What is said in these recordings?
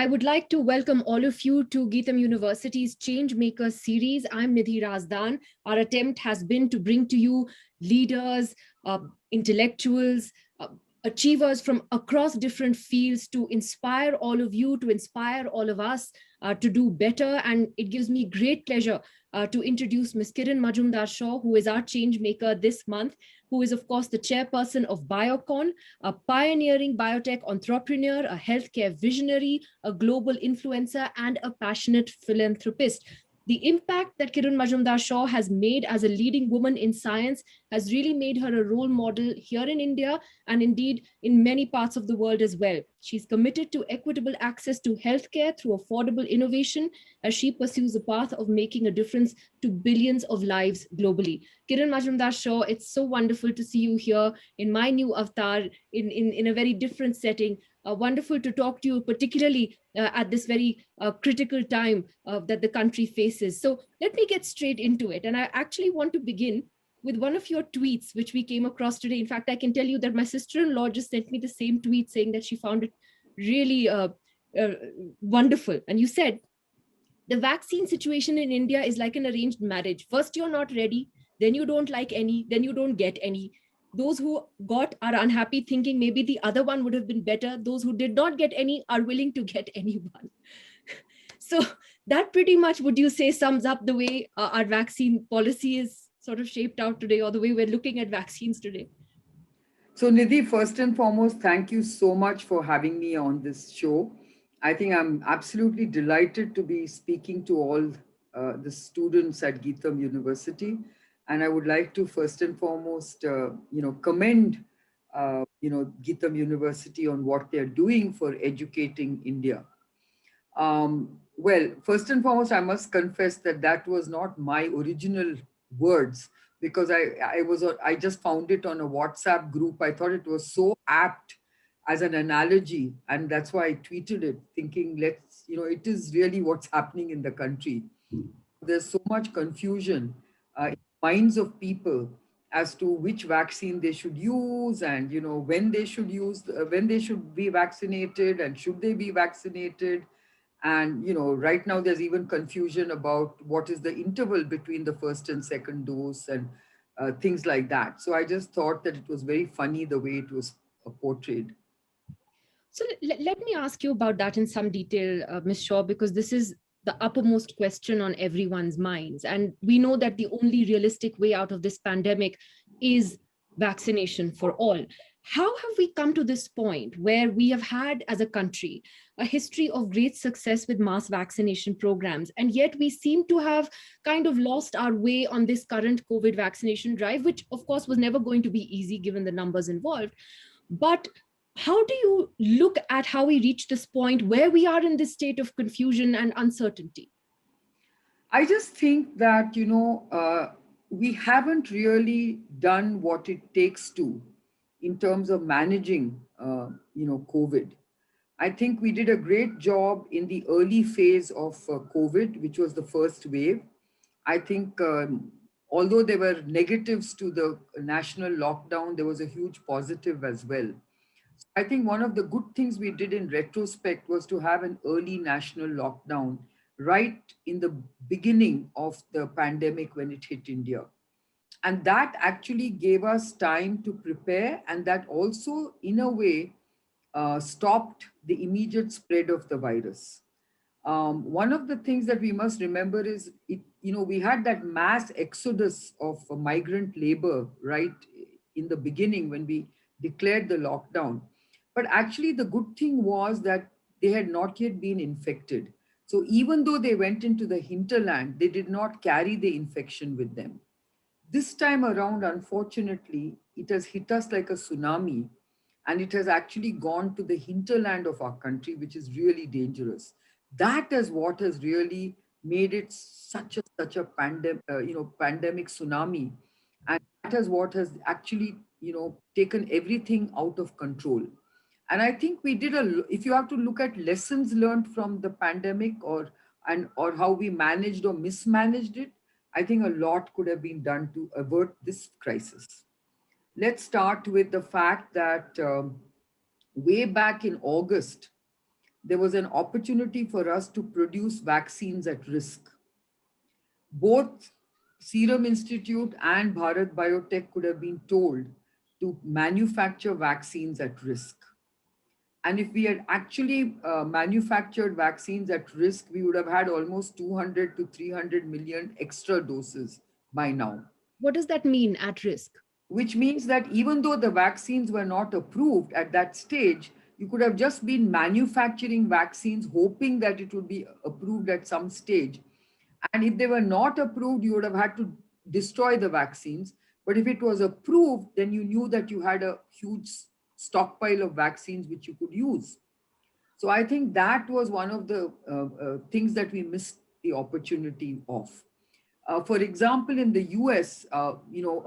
I would like to welcome all of you to Geetam University's Changemakers series. I'm Nidhi Razdan. Our attempt has been to bring to you leaders, intellectuals, achievers from across different fields to inspire all of you, to inspire all of us to do better. And it gives me great pleasure to introduce Ms. Kiran Majumdar-Shaw, who is our change maker this month, who is, of course, the chairperson of Biocon, a pioneering biotech entrepreneur, a healthcare visionary, a global influencer, and a passionate philanthropist. The impact that Kiran Majumdar-Shaw has made as a leading woman in science has really made her a role model here in India and indeed in many parts of the world as well. She's committed to equitable access to healthcare through affordable innovation as she pursues the path of making a difference to billions of lives globally. Kiran Majumdar-Shaw, it's so wonderful to see you here in my new avatar in a very different setting. Wonderful to talk to you, particularly at this very critical time that the country faces. So let me get straight into it. And I actually want to begin with one of your tweets, which we came across today. In fact, I can tell you that my sister-in-law just sent me the same tweet saying that she found it really wonderful. And you said, the vaccine situation in India is like an arranged marriage. First, you're not ready, then you don't like any, then you don't get any. Those who got are unhappy, thinking maybe the other one would have been better. Those who did not get any are willing to get anyone. So that pretty much, would you say, sums up the way our vaccine policy is sort of shaped out today, or the way we're looking at vaccines today? So, Nidhi, first and foremost, thank you so much for having me on this show. I think I'm absolutely delighted to be speaking to all the students at Geetam University. And I would like to first and foremost, commend, Geetam University on what they're doing for educating India. Well, first and foremost, I must confess that that was not my original words because I just found it on a WhatsApp group. I thought it was so apt as an analogy, and that's why I tweeted it, thinking, it is really what's happening in the country. There's so much confusion in the minds of people as to which vaccine they should use, and when they should when they should be vaccinated, and should they be vaccinated. And right now there's even confusion about what is the interval between the first and second dose, and things like that. So I just thought that it was very funny the way it was portrayed. So let me ask you about that in some detail, Ms. Shaw, because this is the uppermost question on everyone's minds. And we know that the only realistic way out of this pandemic is vaccination for all. How have we come to this point where we have had, as a country, a history of great success with mass vaccination programs, and yet we seem to have kind of lost our way on this current COVID vaccination drive, which of course was never going to be easy given the numbers involved. But how do you look at how we reach this point where we are in this state of confusion and uncertainty? I just think that, we haven't really done what it takes to in terms of managing, COVID. I think we did a great job in the early phase of COVID, which was the first wave. I think although there were negatives to the national lockdown, there was a huge positive as well. I think one of the good things we did in retrospect was to have an early national lockdown right in the beginning of the pandemic when it hit India. And that actually gave us time to prepare, and that also, in a way, stopped the immediate spread of the virus. One of the things that we must remember is we had that mass exodus of migrant labor right in the beginning when we declared the lockdown. But actually, the good thing was that they had not yet been infected. So even though they went into the hinterland, they did not carry the infection with them. This time around, unfortunately, it has hit us like a tsunami, and it has actually gone to the hinterland of our country, which is really dangerous. That is what has really made it such a pandemic tsunami, and that is what has actually taken everything out of control. And I think we did if you have to look at lessons learned from the pandemic, or how we managed or mismanaged it, I think a lot could have been done to avert this crisis. Let's start with the fact that way back in August, there was an opportunity for us to produce vaccines at risk. Both Serum Institute and Bharat Biotech could have been told to manufacture vaccines at risk. And if we had actually manufactured vaccines at risk, we would have had almost 200 to 300 million extra doses by now. What does that mean, at risk? Which means that even though the vaccines were not approved at that stage, you could have just been manufacturing vaccines, hoping that it would be approved at some stage. And if they were not approved, you would have had to destroy the vaccines. But if it was approved, then you knew that you had a huge stockpile of vaccines which you could use. So I think that was one of the things that we missed the opportunity of. For example, in the US, a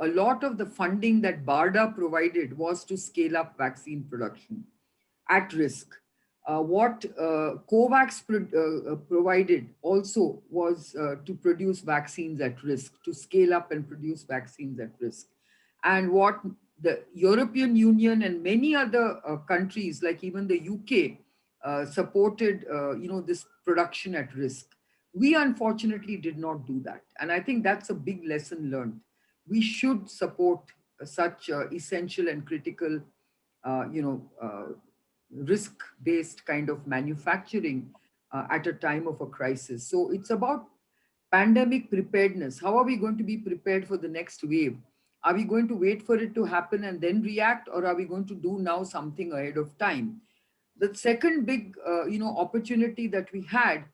lot of the funding that BARDA provided was to scale up vaccine production at risk. What COVAX provided also was to produce vaccines at risk, to scale up and produce vaccines at risk. And what the European Union and many other countries, like even the UK, supported, this production at risk. We unfortunately did not do that. And I think that's a big lesson learned. We should support such essential and critical, risk-based kind of manufacturing at a time of a crisis. So it's about pandemic preparedness. How are we going to be prepared for the next wave? Are we going to wait for it to happen and then react, or are we going to do now something ahead of time? The second big, opportunity that we had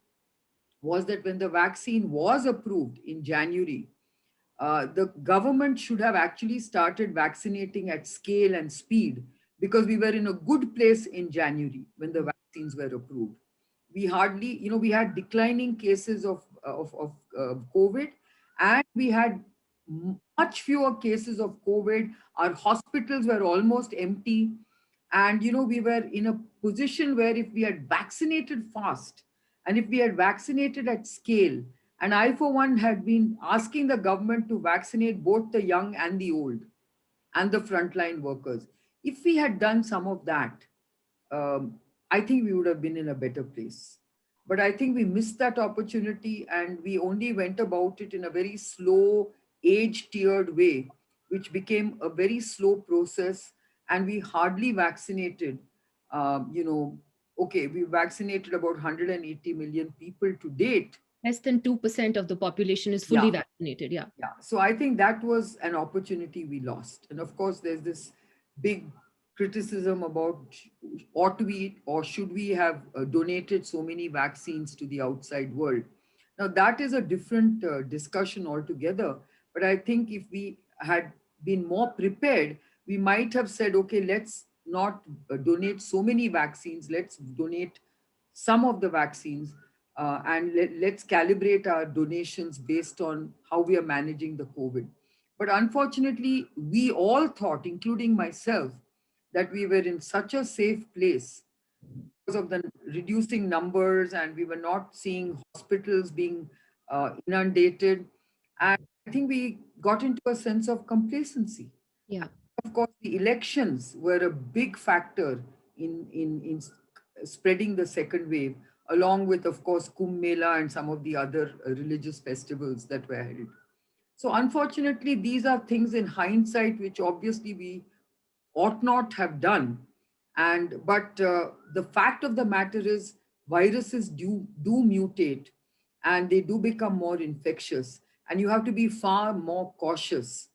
was that when the vaccine was approved in January, the government should have actually started vaccinating at scale and speed, because we were in a good place in January when the vaccines were approved. We hardly, we had declining cases of COVID, and we had much fewer cases of COVID. Our hospitals were almost empty. And, we were in a position where if we had vaccinated fast and if we had vaccinated at scale, and I, for one, had been asking the government to vaccinate both the young and the old and the frontline workers. If we had done some of that, I think we would have been in a better place. But I think we missed that opportunity, and we only went about it in a very slow, age-tiered way, which became a very slow process, and we hardly vaccinated. We vaccinated about 180 million people to date. Less than 2% of the population is fully vaccinated. Yeah. So I think that was an opportunity we lost. And of course, there's this big criticism about ought we or should we have donated so many vaccines to the outside world. Now, that is a different discussion altogether. But I think if we had been more prepared, we might have said, okay, let's not donate so many vaccines. Let's donate some of the vaccines. And let's calibrate our donations based on how we are managing the COVID. But unfortunately, we all thought, including myself, that we were in such a safe place because of the reducing numbers, and we were not seeing hospitals being inundated. And I think we got into a sense of complacency. Yeah. Of course, the elections were a big factor in spreading the second wave, along with, of course, Kumbh Mela and some of the other religious festivals that were held. So unfortunately, these are things in hindsight, which obviously we ought not have done. But the fact of the matter is viruses do mutate, and they do become more infectious, and you have to be far more cautious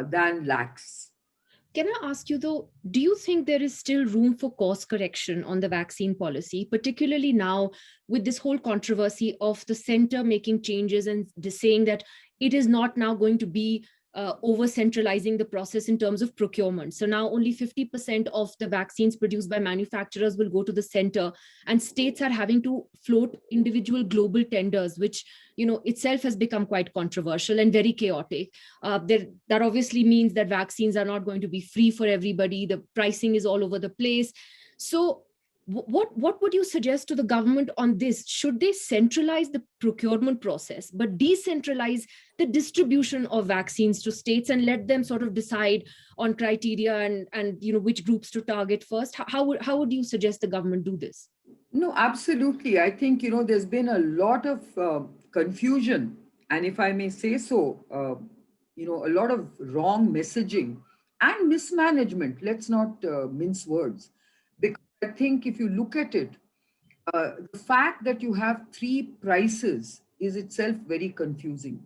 than lax. Can I ask you though, do you think there is still room for course correction on the vaccine policy, particularly now with this whole controversy of the center making changes and saying that it is not now going to be over centralizing the process in terms of procurement? So now only 50% of the vaccines produced by manufacturers will go to the center, and states are having to float individual global tenders, which itself has become quite controversial and very chaotic. That obviously means that vaccines are not going to be free for everybody. The pricing is all over the place. So what would you suggest to the government on this? Should they centralize the procurement process, but decentralize the distribution of vaccines to states and let them sort of decide on criteria and which groups to target first? How would you suggest the government do this? No, absolutely. I think, there's been a lot of confusion, and if I may say so, a lot of wrong messaging and mismanagement. Let's not mince words. Because I think if you look at it, the fact that you have three prices is itself very confusing.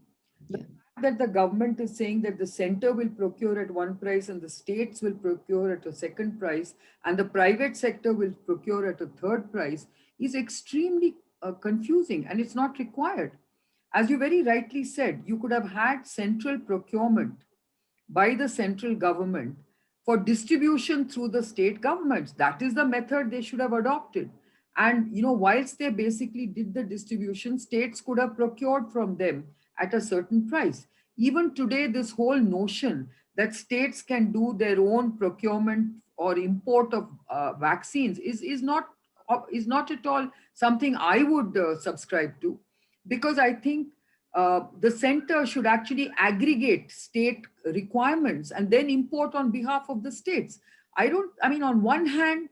The Yeah. fact that the government is saying that the center will procure at one price and the states will procure at a second price and the private sector will procure at a third price is extremely confusing, and it's not required. As you very rightly said, you could have had central procurement by the central government for distribution through the state governments. That is the method they should have adopted. And whilst they basically did the distribution, states could have procured from them at a certain price. Even today, this whole notion that states can do their own procurement or import of vaccines is not at all something I would subscribe to, because I think the center should actually aggregate state requirements and then import on behalf of the states. I mean, on one hand,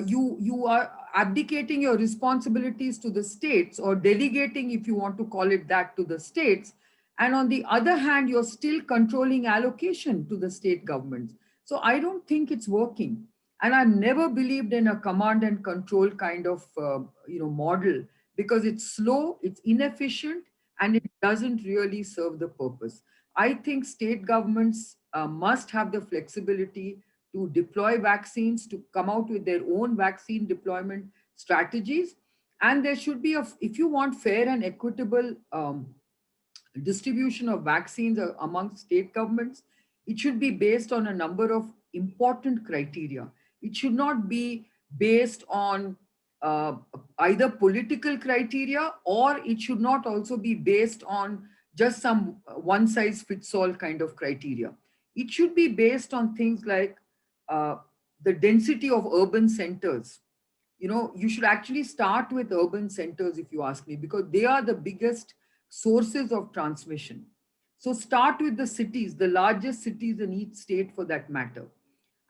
you are abdicating your responsibilities to the states, or delegating, if you want to call it that, to the states. And on the other hand, you're still controlling allocation to the state governments. So I don't think it's working. And I've never believed in a command and control kind of model, because it's slow, it's inefficient, and it doesn't really serve the purpose. I think state governments must have the flexibility to deploy vaccines, to come out with their own vaccine deployment strategies. And there should be, if you want fair and equitable distribution of vaccines among state governments, it should be based on a number of important criteria. It should not be based on uh, either political criteria, or it should not also be based on just some one size fits all kind of criteria. It should be based on things like uh, the density of urban centers. You should actually start with urban centers, if you ask me, because they are the biggest sources of transmission. So start with the cities, the largest cities in each state for that matter.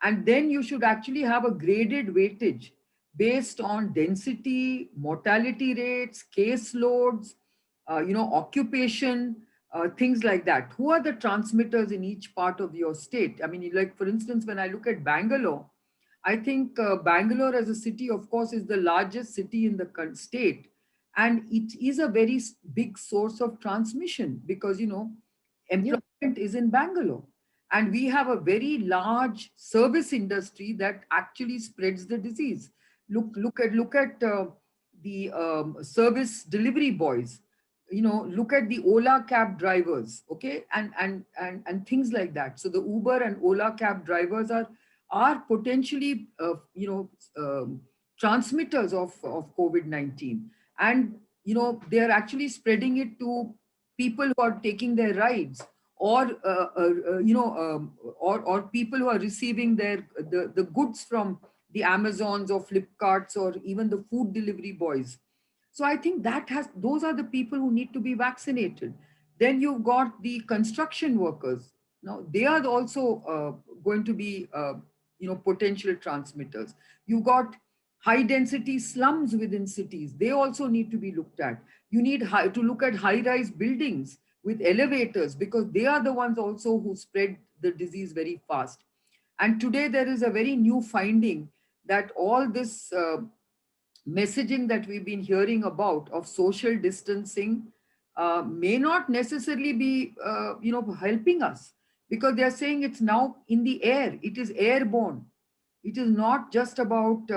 And then you should actually have a graded weightage based on density, mortality rates, case loads, occupation, things like that. Who are the transmitters in each part of your state? I mean, like, for instance, when I look at Bangalore, I think Bangalore as a city, of course, is the largest city in the state. And it is a very big source of transmission because, Yeah. employment is in Bangalore. And we have a very large service industry that actually spreads the disease. Look at the service delivery boys. Look at the Ola cab drivers, okay, and things like that. So the Uber and Ola cab drivers are potentially transmitters of COVID-19. And they are actually spreading it to people who are taking their rides, or or people who are receiving the goods from the Amazons or Flipkarts or even the food delivery boys. So I think those are the people who need to be vaccinated. Then you've got the construction workers. Now they are also going to be potential transmitters. You've got high density slums within cities. They also need to be looked at. You need to look at high rise buildings with elevators, because they are the ones also who spread the disease very fast. And today there is a very new finding that all this messaging that we've been hearing about of social distancing may not necessarily be helping us, because they're saying it's now in the air, it is airborne. It is not just about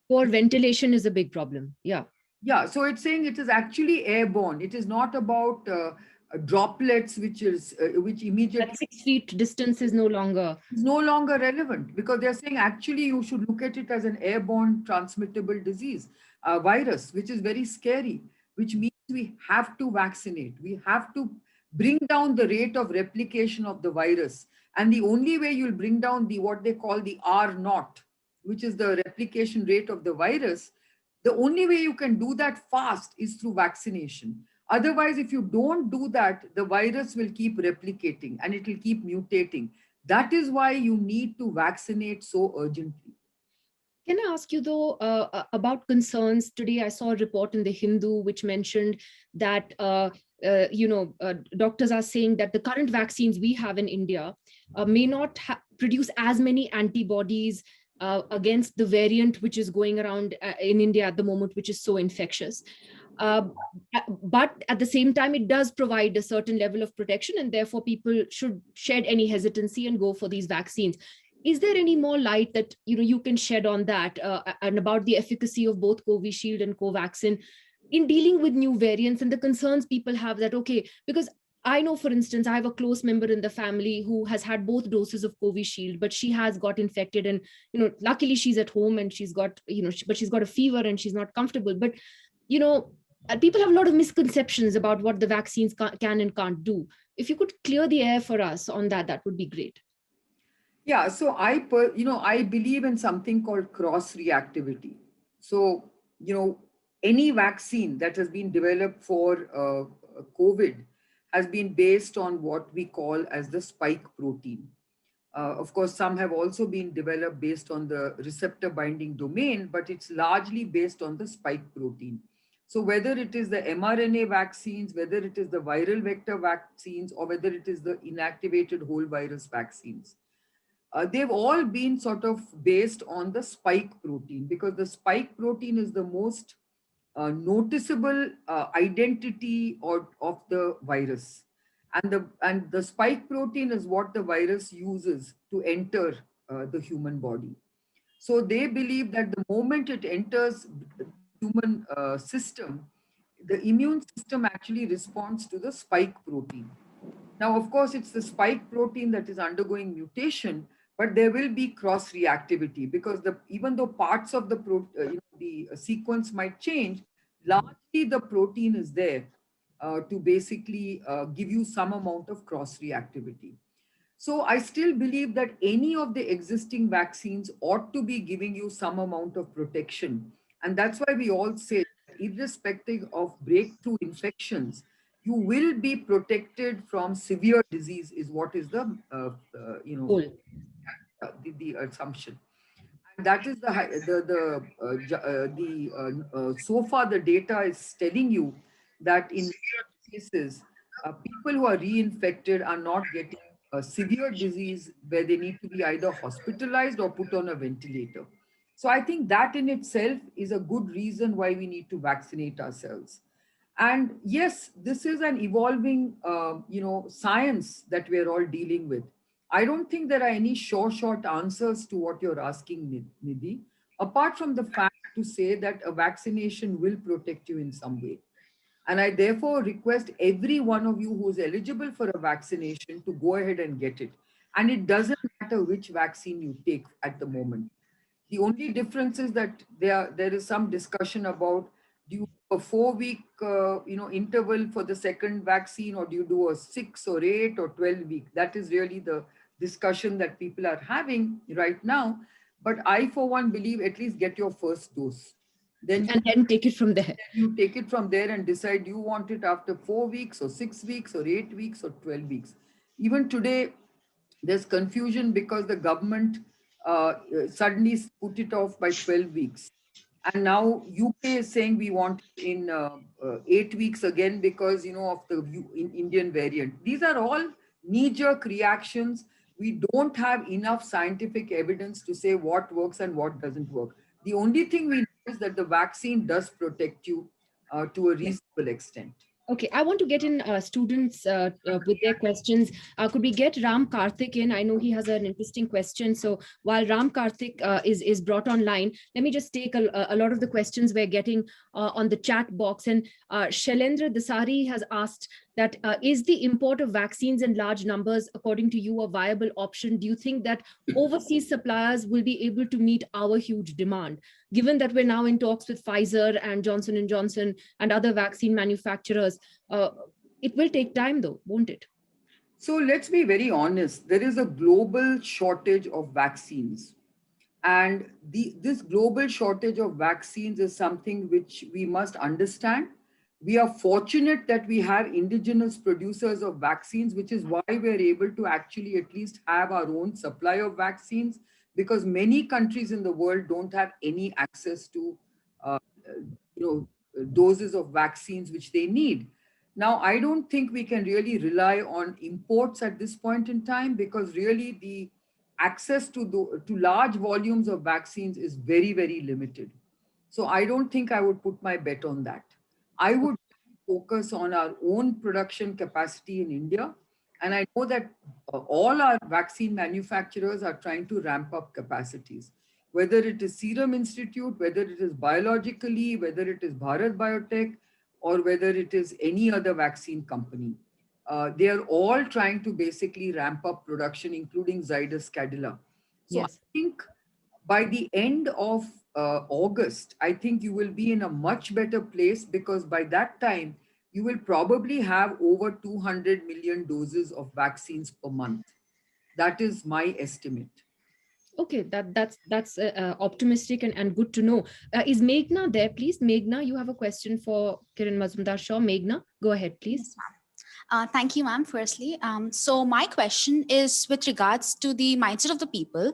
Poor ventilation is a big problem. Yeah. yeah, so it's saying it is actually airborne. It is not about droplets, which immediately That 6 feet distance is no longer. is no longer relevant, because they're saying actually you should look at it as an airborne transmittable disease, a virus, which is very scary, which means we have to vaccinate. We have to bring down the rate of replication of the virus. And the only way you'll bring down the what they call the R naught, which is the replication rate of the virus, the only way you can do that fast is through vaccination. Otherwise, if you don't do that, the virus will keep replicating and it will keep mutating. That is why you need to vaccinate so urgently. Can I ask you though about concerns? Today, I saw a report in the Hindu which mentioned that doctors are saying that the current vaccines we have in India may not produce as many antibodies against the variant which is going around in India at the moment, which is so infectious. Uh, but at the same time, it does provide a certain level of protection, and therefore people should shed any hesitancy and go for these vaccines. Is there any more light that you can shed on that and about the efficacy of both Covishield and Covaxin in dealing with new variants and the concerns people have that, okay, because I know, for instance, I have a close member in the family who has had both doses of Covishield, but she has got infected, and luckily she's at home and she's got, but she's got a fever and she's not comfortable. But you know, people have a lot of misconceptions about what the vaccines can and can't do. If you could clear the air for us on that, that would be great. Yeah, so I believe in something called cross reactivity. So, any vaccine that has been developed for COVID has been based on what we call as the spike protein. Of course, some have also been developed based on the receptor binding domain, but it's largely based on the spike protein. So whether it is the mRNA vaccines, whether it is the viral vector vaccines, or whether it is the inactivated whole virus vaccines, they've all been sort of based on the spike protein, because the spike protein is the most noticeable identity of the virus. And the spike protein is what the virus uses to enter the human body. So they believe that the moment it enters the human system, the immune system actually responds to the spike protein. Now, of course, it's the spike protein that is undergoing mutation, but there will be cross reactivity, because even though parts of the sequence might change, largely the protein is there to basically give you some amount of cross reactivity. So I still believe that any of the existing vaccines ought to be giving you some amount of protection. And that's why we all say, irrespective of breakthrough infections, you will be protected from severe disease, is what is Cool. the assumption. And that is so far the data is telling you that in cases, people who are reinfected are not getting a severe disease where they need to be either hospitalized or put on a ventilator. So I think that in itself is a good reason why we need to vaccinate ourselves. And yes, this is an evolving, science that we're all dealing with. I don't think there are any short answers to what you're asking, Nidhi, apart from the fact to say that a vaccination will protect you in some way. And I therefore request every one of you who is eligible for a vaccination to go ahead and get it. And it doesn't matter which vaccine you take at the moment. The only difference is that there is some discussion about, do you do a 4 week interval for the second vaccine, or do you do a 6 or 8 or 12 week? That is really the discussion that people are having right now. But I, for one, believe at least get your first dose. Then And then take it from there. you take it from there and decide you want it after 4 weeks or 6 weeks or 8 weeks or 12 weeks. Even today, there's confusion because the government suddenly put it off by 12 weeks. And now UK is saying we want it in 8 weeks again because, of the Indian variant. These are all knee-jerk reactions. We don't have enough scientific evidence to say what works and what doesn't work. The only thing we know is that the vaccine does protect you to a reasonable extent. Okay, I want to get in students with their questions. Could we get Ram Karthik in? I know he has an interesting question. So while Ram Karthik is brought online, let me just take a lot of the questions we're getting on the chat box. And Shailendra Dasari has asked that is the import of vaccines in large numbers, according to you, a viable option? Do you think that overseas suppliers will be able to meet our huge demand, given that we're now in talks with Pfizer and Johnson & Johnson and other vaccine manufacturers? It will take time though, won't it? So let's be very honest. There is a global shortage of vaccines. And this global shortage of vaccines is something which we must understand. We are fortunate that we have indigenous producers of vaccines, which is why we're able to actually at least have our own supply of vaccines, because many countries in the world don't have any access to, uh, you know, doses of vaccines which they need. Now, I don't think we can really rely on imports at this point in time, because really the access to large volumes of vaccines is very, very limited. So I don't think I would put my bet on that. I would focus on our own production capacity in India. And I know that all our vaccine manufacturers are trying to ramp up capacities, whether it is Serum Institute, whether it is biologically, whether it is Bharat Biotech, or whether it is any other vaccine company. They are all trying to basically ramp up production, including Zydus Cadila. So I Yes. think by the end of August, I think you will be in a much better place, because by that time, you will probably have over 200 million doses of vaccines per month. That is my estimate. Okay, that's optimistic and good to know. Is Meghna there, please? Meghna, you have a question for Kiran Mazumdar-Shaw. Meghna, go ahead, please. Yes, ma'am. Thank you, ma'am, firstly. So my question is with regards to the mindset of the people.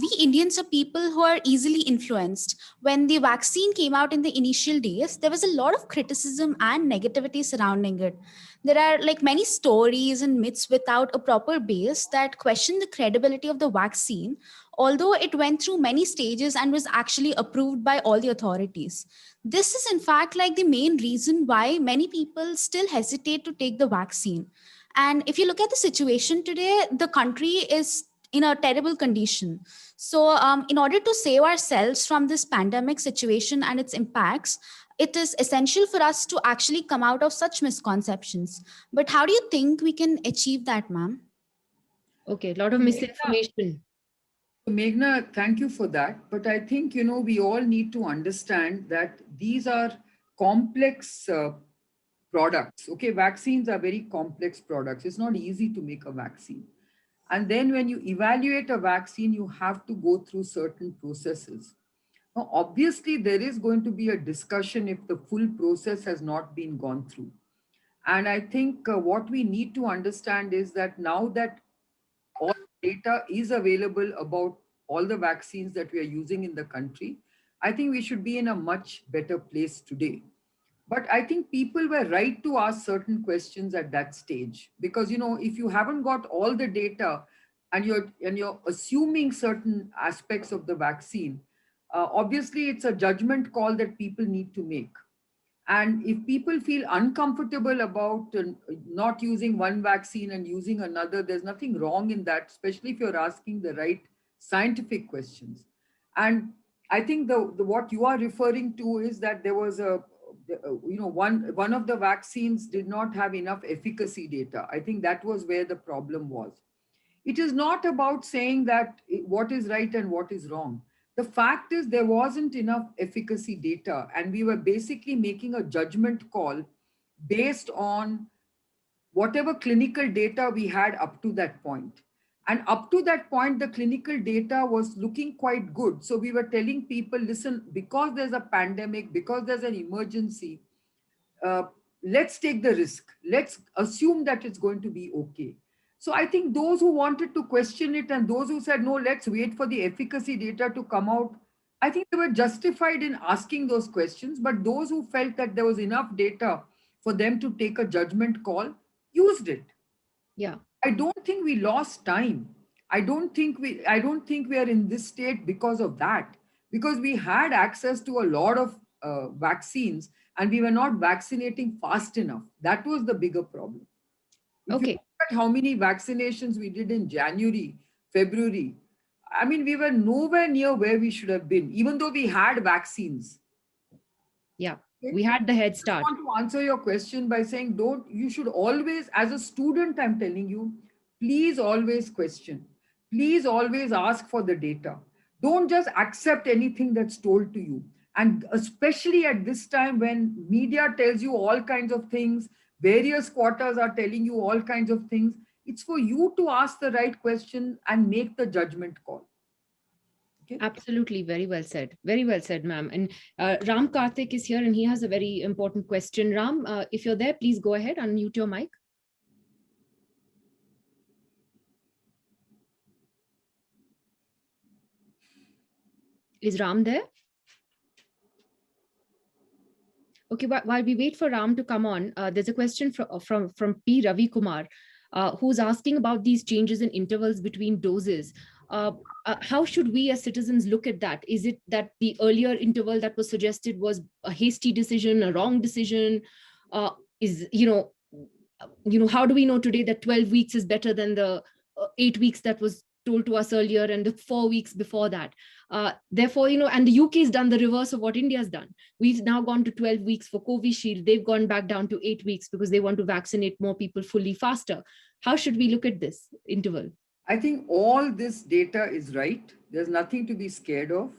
We Indians are people who are easily influenced. When the vaccine came out in the initial days, there was a lot of criticism and negativity surrounding it. There are like many stories and myths without a proper base that question the credibility of the vaccine, although it went through many stages and was actually approved by all the authorities. This is, in fact, like the main reason why many people still hesitate to take the vaccine. And if you look at the situation today, the country is in a terrible condition. So, in order to save ourselves from this pandemic situation and its impacts, it is essential for us to actually come out of such misconceptions. But how do you think we can achieve that, ma'am? Okay, a lot of misinformation. Meghna, thank you for that. But I think, we all need to understand that these are complex products. Okay, vaccines are very complex products. It's not easy to make a vaccine. And then when you evaluate a vaccine, you have to go through certain processes. Now, obviously, there is going to be a discussion if the full process has not been gone through. And I think what we need to understand is that now that all data is available about all the vaccines that we are using in the country, I think we should be in a much better place today. But I think people were right to ask certain questions at that stage, because if you haven't got all the data and you're assuming certain aspects of the vaccine, obviously it's a judgment call that people need to make. And if people feel uncomfortable about not using one vaccine and using another, there's nothing wrong in that, especially if you're asking the right scientific questions. And I think the what you are referring to is that there was one of the vaccines did not have enough efficacy data. I think that was where the problem was. It is not about saying that what is right and what is wrong. The fact is there wasn't enough efficacy data, and we were basically making a judgment call based on whatever clinical data we had up to that point. And up to that point, the clinical data was looking quite good. So we were telling people, listen, because there's a pandemic, because there's an emergency, uh, let's take the risk. Let's assume that it's going to be okay. So I think those who wanted to question it and those who said, no, let's wait for the efficacy data to come out, I think they were justified in asking those questions. But those who felt that there was enough data for them to take a judgment call used it. Yeah. I don't think we lost time. I don't think we are in this state because of that, because we had access to a lot of vaccines and we were not vaccinating fast enough. That was the bigger problem. If you Okay. look at how many vaccinations we did in January, February, I mean, we were nowhere near where we should have been, even though we had vaccines. Yeah. Okay? We had the head I start. want to answer your question by saying, you should always, as a student, I'm telling you, please always question. Please always ask for the data. Don't just accept anything that's told to you. And especially at this time when media tells you all kinds of things, various quarters are telling you all kinds of things, it's for you to ask the right question and make the judgment call. Okay? Absolutely. Very well said. Very well said, ma'am. And Ram Karthik is here and he has a very important question. Ram, if you're there, please go ahead, unmute your mic. Is Ram there? Okay, while we wait for Ram to come on, there's a question from P. Ravi Kumar, who's asking about these changes in intervals between doses. How should we as citizens look at that? Is it that the earlier interval that was suggested was a hasty decision, a wrong decision? Is how do we know today that 12 weeks is better than the 8 weeks that was told to us earlier and the 4 weeks before that? Therefore, and the UK has done the reverse of what India has done. We've now gone to 12 weeks for Covishield. They've gone back down to 8 weeks because they want to vaccinate more people fully faster. How should we look at this interval? I think all this data is right. There's nothing to be scared of.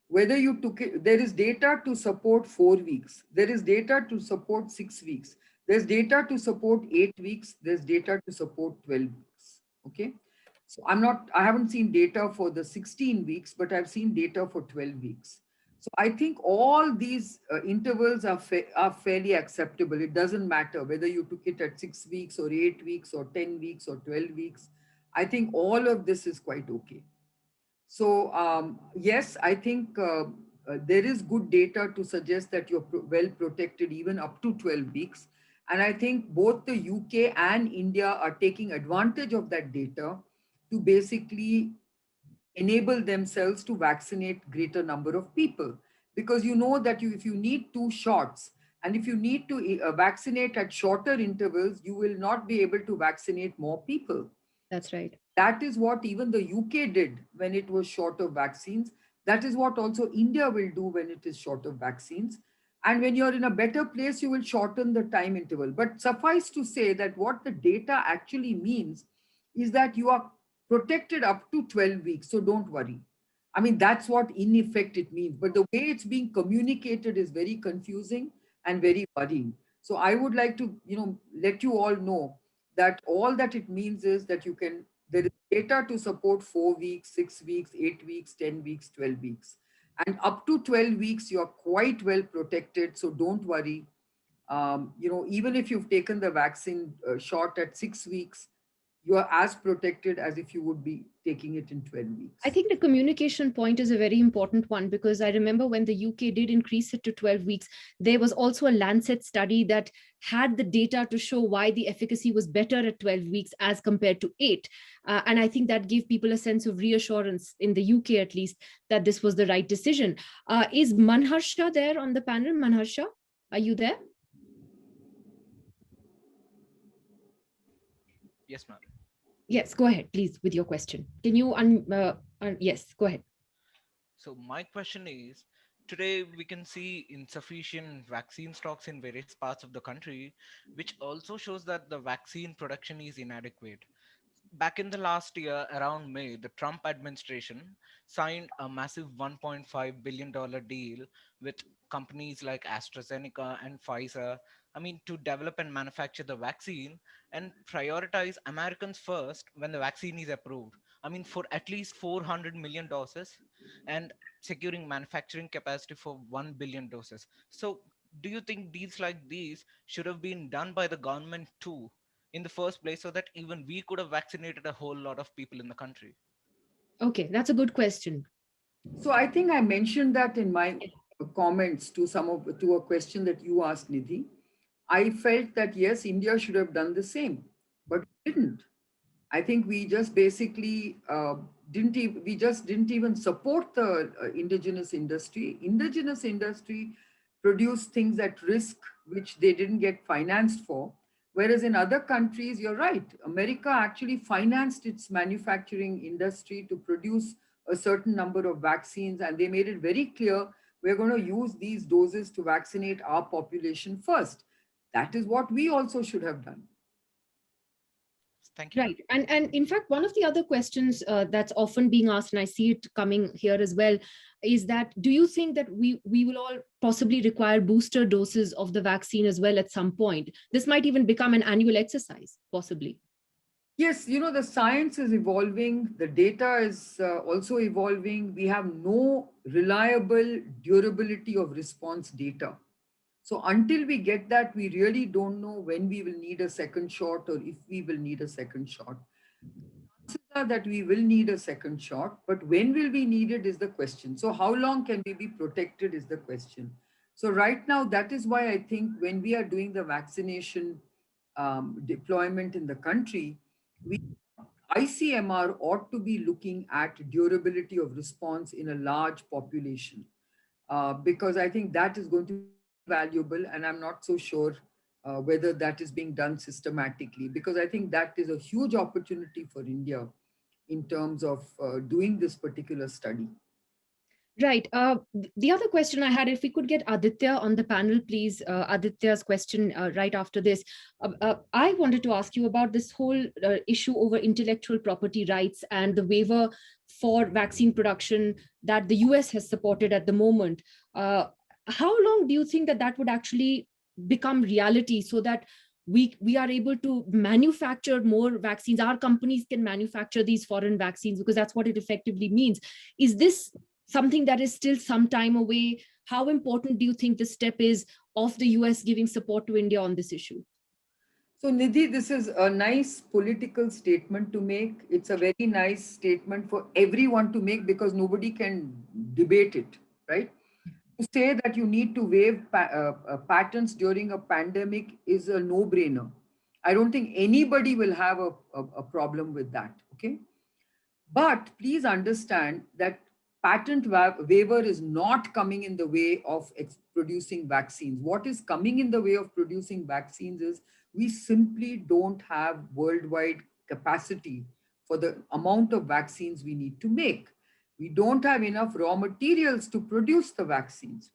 Whether you took it, there is data to support 4 weeks. There is data to support 6 weeks. There's data to support 8 weeks. There's data to support 12 weeks. Okay. So I haven't seen data for the 16 weeks, but I've seen data for 12 weeks. So I think all these intervals are fairly acceptable. It doesn't matter whether you took it at 6 weeks or 8 weeks or 10 weeks or 12 weeks. I think all of this is quite okay. So yes, I think there is good data to suggest that you're well protected even up to 12 weeks. And I think both the UK and India are taking advantage of that data to basically enable themselves to vaccinate greater number of people. Because you know that if you need 2 shots and if you need to vaccinate at shorter intervals, you will not be able to vaccinate more people. That's right. That is what even the UK did when it was short of vaccines. That is what also India will do when it is short of vaccines. And when you're in a better place, you will shorten the time interval. But suffice to say that what the data actually means is that you are protected up to 12 weeks. So don't worry. I mean, that's what in effect it means. But the way it's being communicated is very confusing and very worrying. So I would like to, let you all know that all that it means is that there is data to support 4 weeks, 6 weeks, 8 weeks, 10 weeks, 12 weeks. And up to 12 weeks, you're quite well protected. So don't worry. Even if you've taken the vaccine shot at 6 weeks, you are as protected as if you would be taking it in 12 weeks. I think the communication point is a very important one, because I remember when the UK did increase it to 12 weeks, there was also a Lancet study that had the data to show why the efficacy was better at 12 weeks as compared to 8. And I think that gave people a sense of reassurance in the UK, at least, that this was the right decision. Is Manharsha there on the panel? Manharsha, are you there? Yes, ma'am. Yes, go ahead, please, with your question. Can you, yes, go ahead. So my question is, today we can see insufficient vaccine stocks in various parts of the country, which also shows that the vaccine production is inadequate. Back in the last year, around May, the Trump administration signed a massive $1.5 billion deal with companies like AstraZeneca and Pfizer. I mean, to develop and manufacture the vaccine and prioritize Americans first when the vaccine is approved. I mean, for at least 400 million doses and securing manufacturing capacity for 1 billion doses. So, do you think deals like these should have been done by the government too in the first place, so that even we could have vaccinated a whole lot of people in the country? Okay, that's a good question. So I think I mentioned that in my comments to a question that you asked, Nidhi. I felt that yes, India should have done the same, but we didn't. I think we just basically didn't even support the indigenous industry. Indigenous industry produced things at risk which they didn't get financed for. Whereas in other countries, you're right, America actually financed its manufacturing industry to produce a certain number of vaccines, and they made it very clear we're going to use these doses to vaccinate our population first. That is what we also should have done. Thank you. Right. And in fact, one of the other questions that's often being asked, and I see it coming here as well, is that do you think that we will all possibly require booster doses of the vaccine as well at some point? This might even become an annual exercise, possibly. Yes, the science is evolving, the data is also evolving. We have no reliable durability of response data. So until we get that, we really don't know when we will need a second shot or if we will need a second shot. Chances that we will need a second shot, but when will we need it is the question. So how long can we be protected is the question. So right now, that is why I think when we are doing the vaccination deployment in the country, we ICMR ought to be looking at durability of response in a large population, because I think that is going to be valuable, and I'm not so sure whether that is being done systematically, because I think that is a huge opportunity for India in terms of doing this particular study. Right. The other question I had, if we could get Aditya on the panel, please. Aditya's question right after this. I wanted to ask you about this whole issue over intellectual property rights and the waiver for vaccine production that the US has supported at the moment. How long do you think that that would actually become reality so that we are able to manufacture more vaccines? Our companies can manufacture these foreign vaccines, because that's what it effectively means. Is this something that is still some time away? How important do you think the step is of the US giving support to India on this issue? So, Nidhi, this is a nice political statement to make. It's a very nice statement for everyone to make because nobody can debate it, right? To say that you need to waive patents during a pandemic is a no-brainer. I don't think anybody will have a problem with that, okay? But please understand that patent waiver is not coming in the way of producing vaccines. What is coming in the way of producing vaccines is we simply don't have worldwide capacity for the amount of vaccines we need to make. We don't have enough raw materials to produce the vaccines.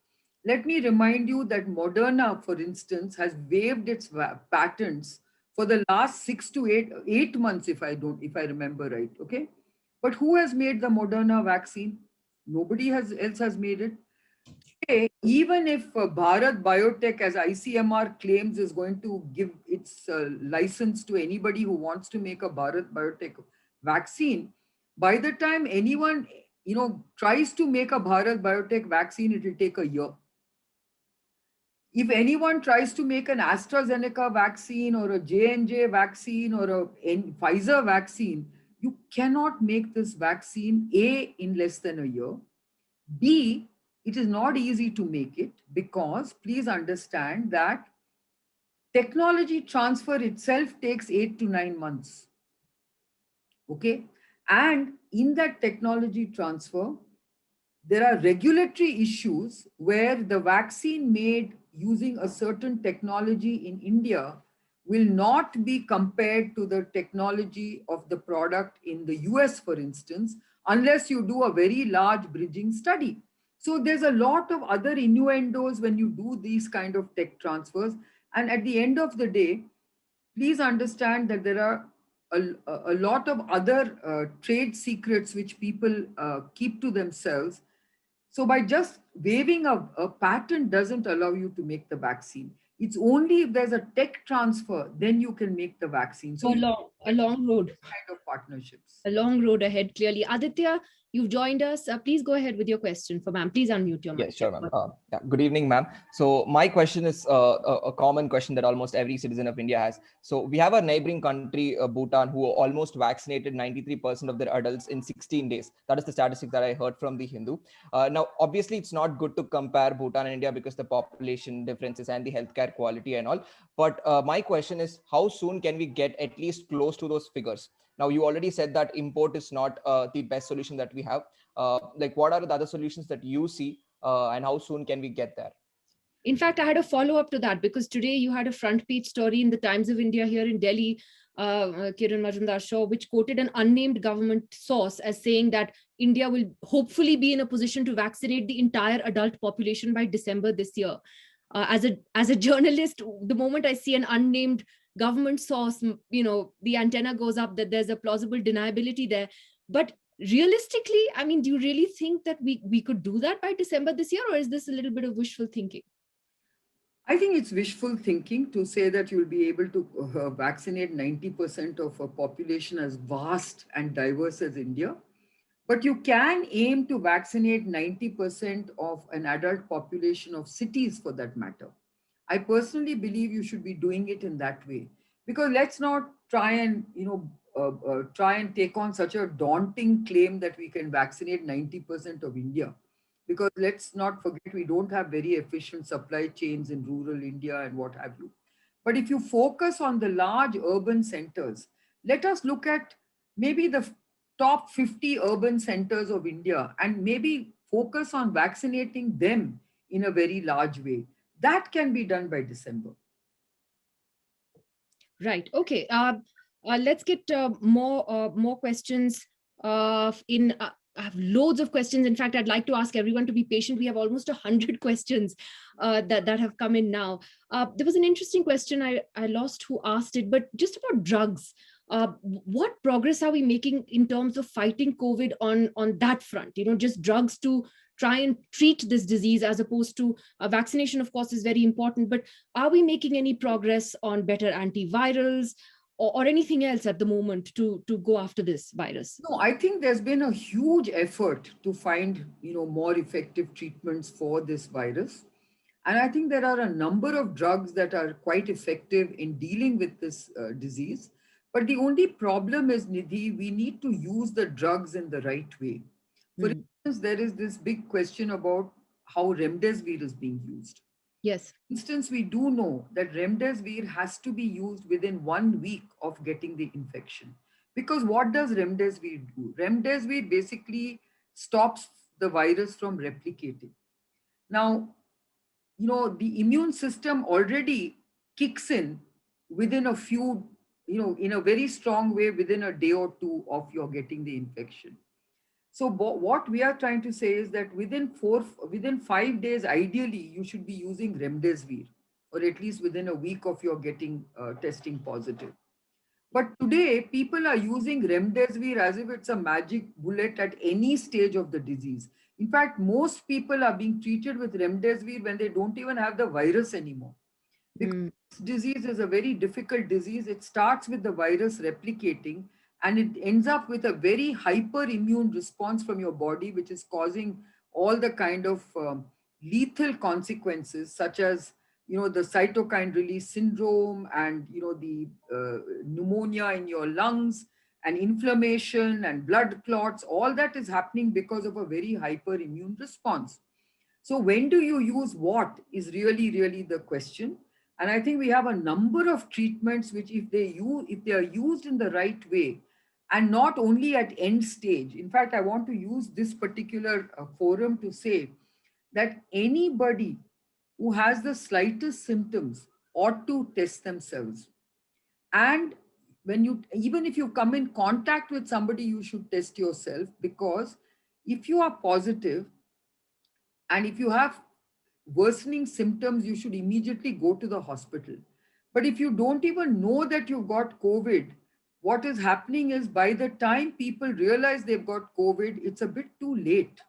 Let me remind you that Moderna, for instance, has waived its patents for the last 6 to 8 months, if I remember right. Okay, but who has made the Moderna vaccine? Nobody else has made it. Okay, even if Bharat Biotech, as ICMR claims, is going to give its license to anybody who wants to make a Bharat Biotech vaccine, by the time anyone tries to make a Bharat Biotech vaccine, it will take a year. If anyone tries to make an AstraZeneca vaccine or a J&J vaccine or a Pfizer vaccine, you cannot make this vaccine A in less than a year. B, it is not easy to make it because please understand that technology transfer itself takes 8 to 9 months. Okay. And in that technology transfer, there are regulatory issues where the vaccine made using a certain technology in India will not be compared to the technology of the product in the US, for instance, unless you do a very large bridging study. So there's a lot of other innuendos when you do these kind of tech transfers. And at the end of the day, please understand that there are a lot of other trade secrets which people keep to themselves. So by just waiving a patent doesn't allow you to make the vaccine. It's only if there's a tech transfer, then you can make the vaccine. So A long road. Kind of partnerships. A long road ahead, clearly. Aditya, you've joined us. Please go ahead with your question for ma'am. Please unmute your mic. Yes, sure, ma'am. Good evening, ma'am. So my question is a common question that almost every citizen of India has. So we have a neighboring country, Bhutan, who almost vaccinated 93% of their adults in 16 days. That is the statistic that I heard from the Hindu. Now, obviously, it's not good to compare Bhutan and India because the population differences and the healthcare quality and all. But my question is, how soon can we get at least close to those figures? Now, you already said that import is not the best solution that we have. Like, what are the other solutions that you see? And how soon can we get there? In fact, I had a follow-up to that because today you had a front page story in the Times of India here in Delhi, Kiran Majumdar-Shaw, which quoted an unnamed government source as saying that India will hopefully be in a position to vaccinate the entire adult population by December this year. As a journalist, the moment I see an unnamed government source, the antenna goes up that there's a plausible deniability there. But realistically, I mean, do you really think that we could do that by December this year, or is this a little bit of wishful thinking? I think it's wishful thinking to say that you'll be able to vaccinate 90% of a population as vast and diverse as India. But you can aim to vaccinate 90% of an adult population of cities for that matter. I personally believe you should be doing it in that way. Because let's not try and, try and take on such a daunting claim that we can vaccinate 90% of India. Because let's not forget, we don't have very efficient supply chains in rural India and what have you. But if you focus on the large urban centers, let us look at maybe the top 50 urban centers of India and maybe focus on vaccinating them in a very large way. That can be done by December. Right. Okay. Let's get more questions. I have loads of questions. In fact, I'd like to ask everyone to be patient. We have almost 100 questions that have come in now. There was an interesting question. I lost who asked it, but just about drugs. What progress are we making in terms of fighting COVID on that front? Just drugs to try and treat this disease, as opposed to vaccination, of course, is very important. But are we making any progress on better antivirals or anything else at the moment to go after this virus? No, I think there's been a huge effort to find, more effective treatments for this virus. And I think there are a number of drugs that are quite effective in dealing with this disease. But the only problem is, Nidhi, we need to use the drugs in the right way. For instance, there is this big question about how remdesivir is being used. Yes. For instance, we do know that remdesivir has to be used within 1 week of getting the infection. Because what does remdesivir do? Remdesivir basically stops the virus from replicating. Now, the immune system already kicks in within a few, in a very strong way within a day or two of your getting the infection. So what we are trying to say is that within 5 days, ideally, you should be using remdesivir, or at least within a week of your getting testing positive. But today, people are using remdesivir as if it's a magic bullet at any stage of the disease. In fact, most people are being treated with remdesivir when they don't even have the virus anymore. Because this disease is a very difficult disease. It starts with the virus replicating, and it ends up with a very hyperimmune response from your body, which is causing all the kind of lethal consequences, such as the cytokine release syndrome, and the pneumonia in your lungs, and inflammation and blood clots. All that is happening because of a very hyperimmune response. So when do you use what is really, really the question. And I think we have a number of treatments which, if they are used in the right way, and not only at end stage. In fact, I want to use this particular forum to say that anybody who has the slightest symptoms ought to test themselves. And even if you come in contact with somebody, you should test yourself, because if you are positive and if you have worsening symptoms, you should immediately go to the hospital. But if you don't even know that you've got COVID, what is happening is, by the time people realize they've got COVID, it's a bit too late.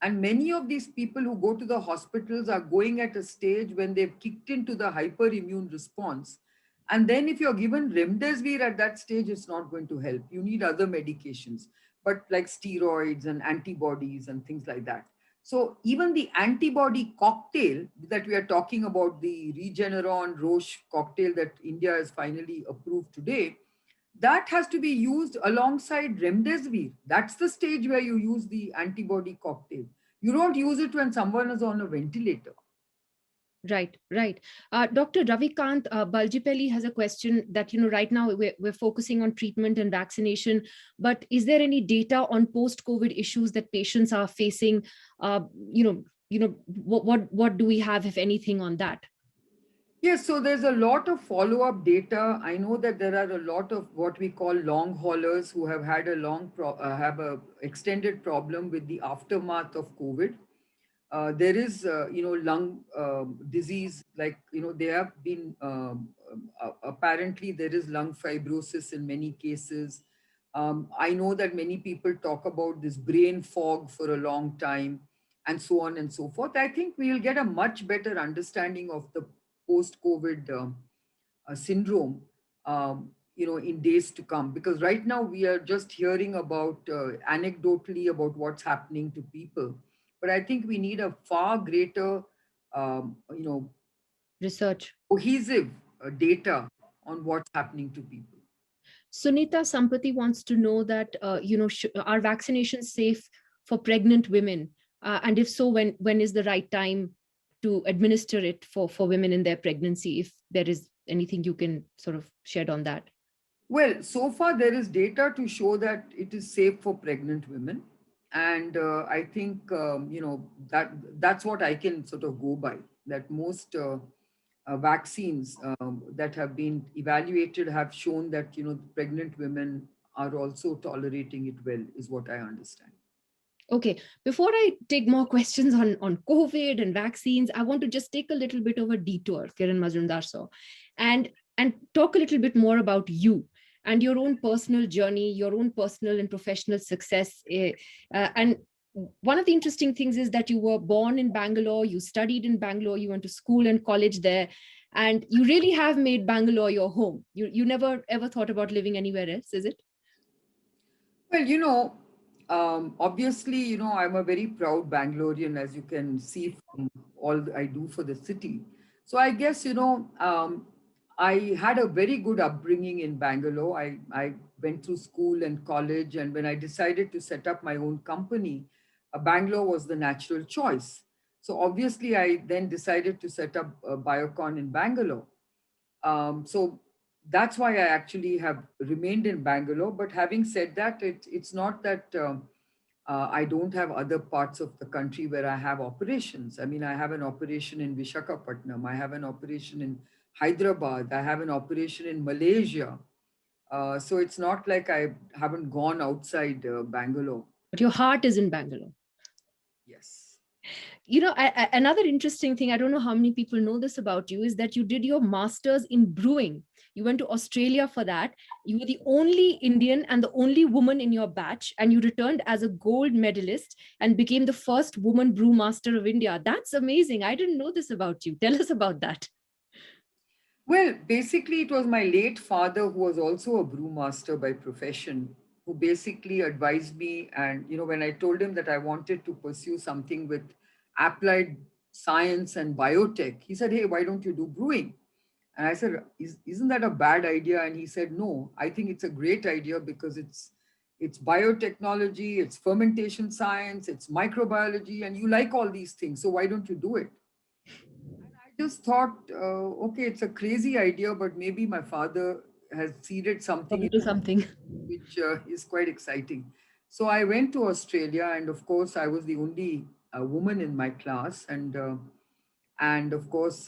And many of these people who go to the hospitals are going at a stage when they've kicked into the hyperimmune response. And then if you're given remdesivir at that stage, it's not going to help. You need other medications, but like steroids and antibodies and things like that. So even the antibody cocktail that we are talking about, the Regeneron Roche cocktail that India has finally approved today, that has to be used alongside remdesivir. That's the stage where you use the antibody cocktail. You don't use it when someone is on a ventilator. Right. Dr. Ravikant Baljipelli has a question that, right now we're focusing on treatment and vaccination, but is there any data on post-COVID issues that patients are facing? What do we have, if anything, on that? Yes, so there's a lot of follow-up data. I know that there are a lot of what we call long haulers who have had have a extended problem with the aftermath of COVID. There is, lung disease, like, they have been, apparently there is lung fibrosis in many cases. I know that many people talk about this brain fog for a long time, and so on and so forth. I think we'll get a much better understanding of the post-COVID syndrome, in days to come. Because right now we are just hearing about, anecdotally, about what's happening to people. But I think we need a far greater, research, cohesive data on what's happening to people. Sunita Sampati wants to know that, are vaccinations safe for pregnant women? And if so, when is the right time to administer it for women in their pregnancy? If there is anything you can sort of shed on that. Well, so far there is data to show that it is safe for pregnant women, and I think that's what I can sort of go by. That most vaccines that have been evaluated have shown that pregnant women are also tolerating it well, is what I understand. Okay, before I take more questions on COVID and vaccines, I want to just take a little bit of a detour, Kiran Mazumdar sir, and talk a little bit more about you and your own personal journey, your own personal and professional success. And one of the interesting things is that you were born in Bangalore, you studied in Bangalore, you went to school and college there, and you really have made Bangalore your home. You never ever thought about living anywhere else, is it? Well, obviously, I'm a very proud Bangalorean, as you can see from all I do for the city. So I guess, I had a very good upbringing in Bangalore. I went through school and college, and when I decided to set up my own company, Bangalore was the natural choice. So obviously, I then decided to set up Biocon in Bangalore. So that's why I actually have remained in Bangalore. But having said that, it's not that I don't have other parts of the country where I have operations. I mean, I have an operation in Vishakhapatnam, I have an operation in Hyderabad, I have an operation in Malaysia. So it's not like I haven't gone outside Bangalore. But your heart is in Bangalore. Yes. Another interesting thing, I don't know how many people know this about you, is that you did your master's in brewing. You went to Australia for that. You were the only Indian and the only woman in your batch, and you returned as a gold medalist and became the first woman brewmaster of India. That's amazing. I didn't know this about you. Tell us about that. Well, basically, it was my late father, who was also a brewmaster by profession, who basically advised me. And, when I told him that I wanted to pursue something with applied science and biotech, he said, "Hey, why don't you do brewing?" And I said, "Isn't that a bad idea?" And he said, "No, I think it's a great idea because it's biotechnology, it's fermentation science, it's microbiology, and you like all these things. So why don't you do it?" I just thought, okay, it's a crazy idea, but maybe my father has seeded something Probably something. which is quite exciting. So I went to Australia, and of course, I was the only woman in my class, and of course,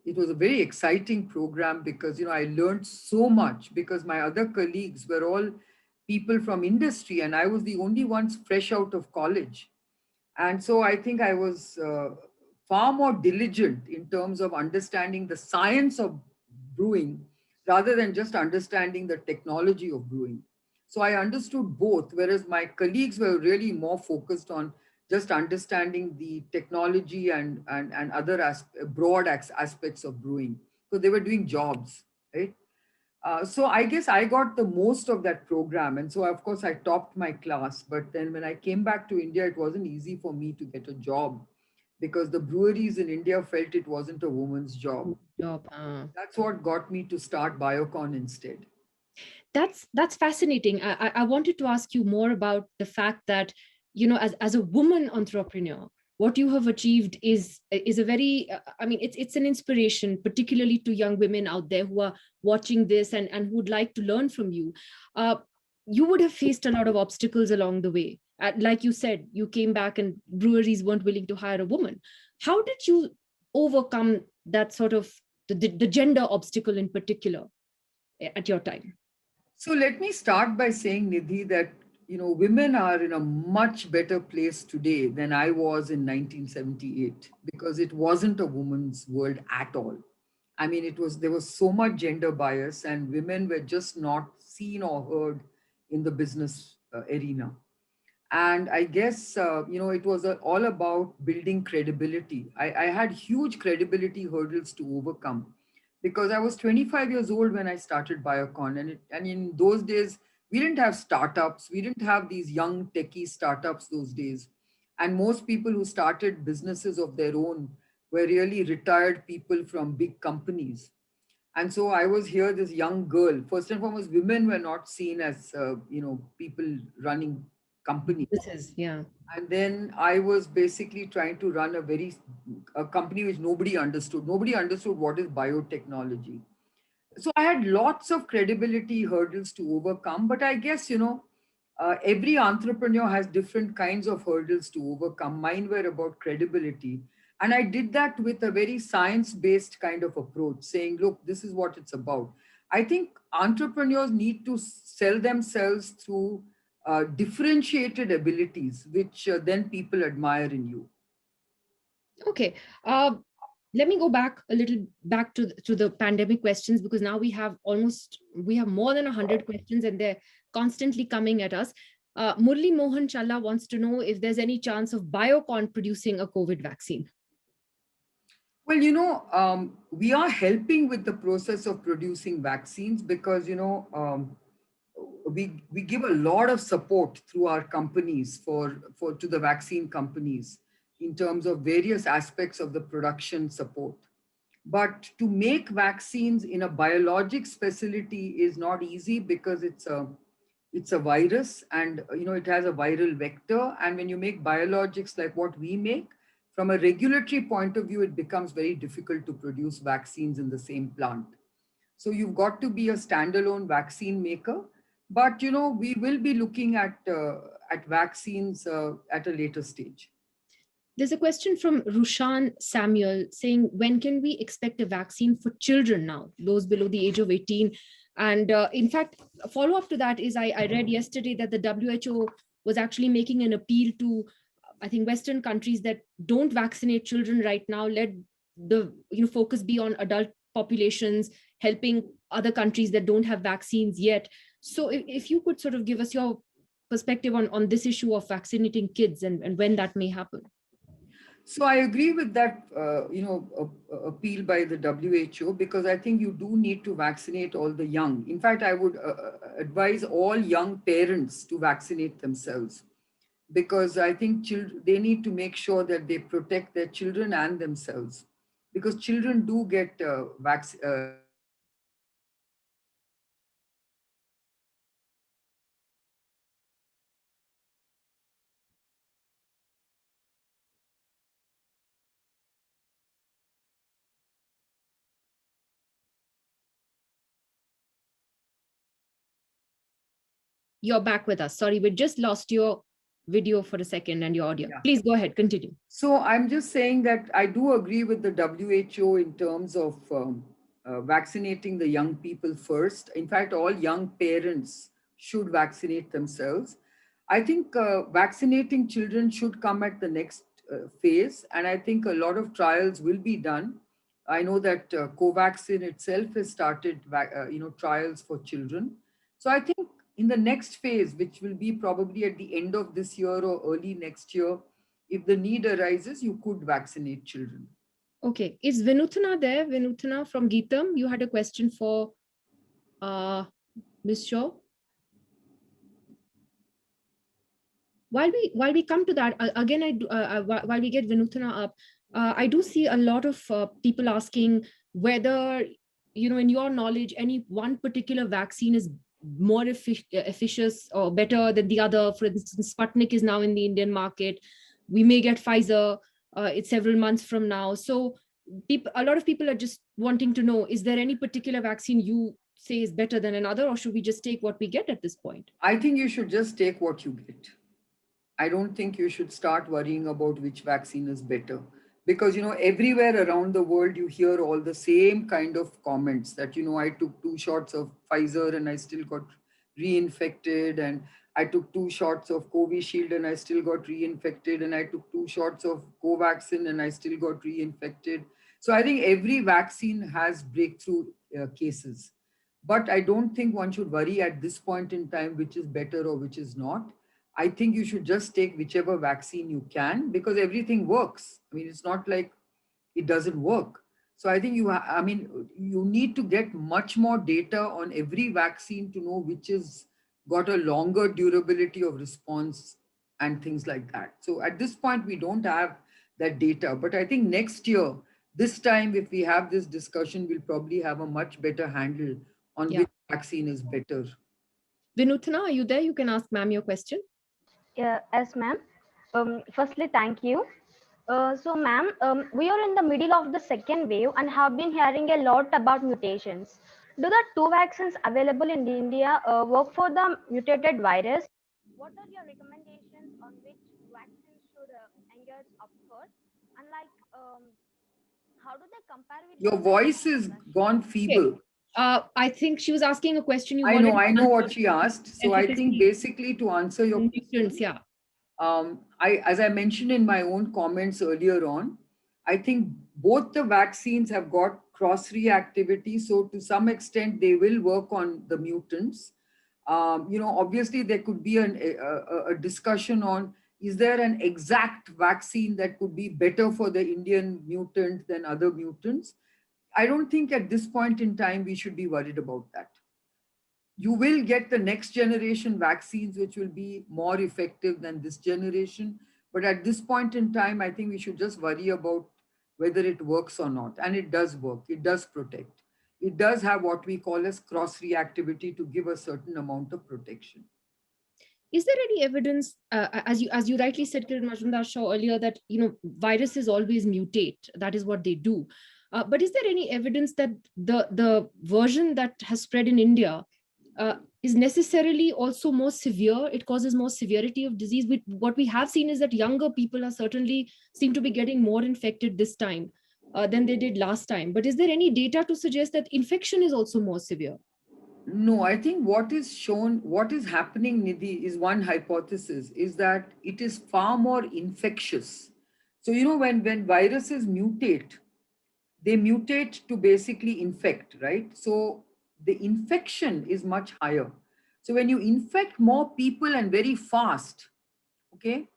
it was a very exciting program because I learned so much because my other colleagues were all people from industry, and I was the only ones fresh out of college. And so I think I was far more diligent in terms of understanding the science of brewing rather than just understanding the technology of brewing. So I understood both, whereas my colleagues were really more focused on just understanding the technology and other broad aspects of brewing. So they were doing jobs, right? So I guess I got the most of that program. And so, of course, I topped my class. But then when I came back to India, it wasn't easy for me to get a job because the breweries in India felt it wasn't a woman's job. Job. That's what got me to start Biocon instead. That's fascinating. I wanted to ask you more about the fact that, as a woman entrepreneur, what you have achieved is a very, I mean, it's an inspiration, particularly to young women out there who are watching this and who would like to learn from you. You would have faced a lot of obstacles along the way. Like you said, you came back and breweries weren't willing to hire a woman. How did you overcome that sort of the gender obstacle in particular at your time? So let me start by saying, Nidhi, that women are in a much better place today than I was in 1978 because it wasn't a woman's world at all. I mean, there was so much gender bias, and women were just not seen or heard in the business arena. And I guess it was all about building credibility. I had huge credibility hurdles to overcome because I was 25 years old when I started Biocon, and in those days we didn't have startups, we didn't have these young techie startups those days, and most people who started businesses of their own were really retired people from big companies. And so I was here, this young girl. First and foremost, women were not seen as, people running companies. This is, yeah. And then I was basically trying to run a company which nobody understood. Nobody understood what is biotechnology. So I had lots of credibility hurdles to overcome. But I guess, every entrepreneur has different kinds of hurdles to overcome. Mine were about credibility. And I did that with a very science based kind of approach, saying, look, this is what it's about. I think entrepreneurs need to sell themselves through differentiated abilities, which then people admire in you. Okay. Let me go back a little back to the pandemic questions, because now we have more than 100 questions and they're constantly coming at us. Murli Mohan Challa wants to know if there's any chance of Biocon producing a COVID vaccine. Well, we are helping with the process of producing vaccines because, we give a lot of support through our companies to the vaccine companies in terms of various aspects of the production support. But to make vaccines in a biologics facility is not easy because it's a virus, and it has a viral vector. And when you make biologics like what we make, from a regulatory point of view, it becomes very difficult to produce vaccines in the same plant. So you've got to be a standalone vaccine maker. But we will be looking at vaccines at a later stage. There's a question from Rushan Samuel saying, when can we expect a vaccine for children now, those below the age of 18? And in fact, a follow up to that is I read yesterday that the WHO was actually making an appeal to, I think, Western countries that don't vaccinate children right now. Let the focus be on adult populations, helping other countries that don't have vaccines yet. So if you could sort of give us your perspective on this issue of vaccinating kids and when that may happen. So I agree with that, appeal by the WHO, because I think you do need to vaccinate all the young. In fact, I would advise all young parents to vaccinate themselves, because I think they need to make sure that they protect their children and themselves, because children do get You're back with us. Sorry, we just lost your video for a second and your audio. Yeah. Please go ahead, continue. So I'm just saying that I do agree with the WHO in terms of vaccinating the young people first. In fact, all young parents should vaccinate themselves. I think vaccinating children should come at the next phase. And I think a lot of trials will be done. I know that Covaxin itself has started, trials for children. So I think in the next phase, which will be probably at the end of this year or early next year, if the need arises, you could vaccinate children. Okay. Is Vinutana there? Vinutana from Geetam, you had a question for Ms. Shaw? While we come to that, again, while we get Vinutana up, I do see a lot of people asking whether, in your knowledge, any one particular vaccine is more efficacious or better than the other. For instance, Sputnik is now in the Indian market. We may get Pfizer. It's several months from now. So a lot of people are just wanting to know, is there any particular vaccine you say is better than another, or should we just take what we get at this point? I think you should just take what you get. I don't think you should start worrying about which vaccine is better, because everywhere around the world you hear all the same kind of comments that I took 2 shots of Pfizer and I still got reinfected, and I took 2 shots of Covishield and I still got reinfected, and I took 2 shots of Covaxin and I still got reinfected. So I think every vaccine has breakthrough cases, but I don't think one should worry at this point in time which is better or which is not. I think you should just take whichever vaccine you can, because everything works. I mean, it's not like it doesn't work. So I think you need to get much more data on every vaccine to know which is got a longer durability of response and things like that. So at this point, we don't have that data. But I think next year, This time, if we have this discussion, we'll probably have a much better handle on Yeah. which vaccine is better. Vinutana, are you there? You can ask ma'am your question. Yes, ma'am. Firstly, thank you. So, ma'am, we are in the middle of the second wave and have been hearing a lot about mutations. Do the two vaccines available in India work for the mutated virus? What are your recommendations on which vaccines should engage up first? And how do they compare with Your the voice vaccine is of Russia? gone feeble. I think she was asking a question you I already know what answered. she asked. So I think Efficacy basically to answer your in mutants, question, yeah. as I mentioned in my own comments earlier on, I think both the vaccines have got cross reactivity. So to some extent, they will work on the mutants. Obviously, there could be a discussion on, is there an exact vaccine that could be better for the Indian mutant than other mutants? I don't think at this point in time we should be worried about that. You will get the next generation vaccines which will be more effective than this generation, but at this point in time I think we should just worry about whether it works or not. And it does work, it does protect, it does have what we call as cross reactivity to give a certain amount of protection. Is there any evidence, as you rightly said, Kiran Majumdar-Shaw, earlier, that viruses always mutate? That is what they do. But is there any evidence that the version that has spread in India is necessarily also more severe? It causes more severity of disease. What we have seen is that younger people are certainly seem to be getting more infected this time than they did last time. But is there any data to suggest that infection is also more severe? No, I think what is shown, what is happening, Nidhi, is one hypothesis, is that it is far more infectious. So, when viruses mutate, they mutate to basically infect, right? So the infection is much higher. So when you infect more people and very fast, okay,